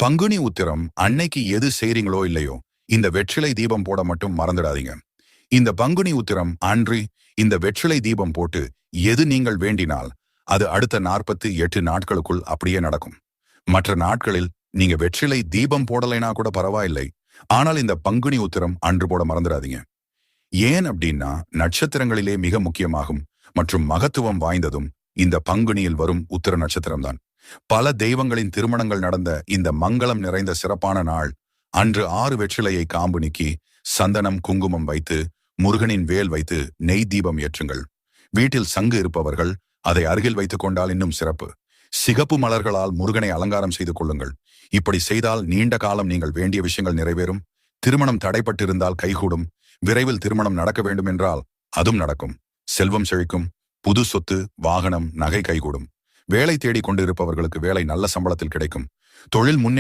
பங்குனி உத்திரம் அன்னைக்கு எது செய்றீங்களோ இல்லையோ, இந்த வெற்றிலை தீபம் போட மட்டும் மறந்துடாதீங்க. இந்த பங்குனி உத்திரம் அன்று இந்த வெற்றிலை தீபம் போட்டு எது நீங்கள் வேண்டினால் அது அடுத்த 48 நாட்களுக்குள் அப்படியே நடக்கும். மற்ற நாட்களில் நீங்க வெற்றிலை தீபம் போடலைனா கூட பரவாயில்லை. ஆனால் இந்த பங்குனி உத்திரம் அன்று போட மறந்துடாதீங்க. ஏன் அப்படின்னா நட்சத்திரங்களிலே மிக முக்கியமாகும் மற்றும் மகத்துவம் வாய்ந்ததும் இந்த பங்குனியில் வரும் உத்திர நட்சத்திரம்தான். பல தெய்வங்களின் திருமணங்கள் நடந்த இந்த மங்களம் நிறைந்த சிறப்பான நாள் அன்று 6 வெற்றிலையை காம்பு நீக்கி சந்தனம் குங்குமம் வைத்து முருகனின் வேல் வைத்து நெய் தீபம் ஏற்றுங்கள். வீட்டில் சங்கு இருப்பவர்கள் அதை அருகில் வைத்துக் கொண்டால் இன்னும் சிறப்பு. சிகப்பு மலர்களால் முருகனை அலங்காரம் செய்து கொள்ளுங்கள். இப்படி செய்தால் நீண்ட காலம் நீங்கள் வேண்டிய விஷயங்கள் நிறைவேறும். திருமணம் தடைப்பட்டிருந்தால் கைகூடும். விரைவில் திருமணம் நடக்க வேண்டும் என்றால் அதுவும் நடக்கும். செல்வம் செழிக்கும். புது சொத்து வாகனம் நகை கைகூடும். வேலை தேடிக் கொண்டு இருப்பவர்களுக்கு வேலை நல்ல சம்பளத்தில் கிடைக்கும். தொழில் முன்னேற்றம்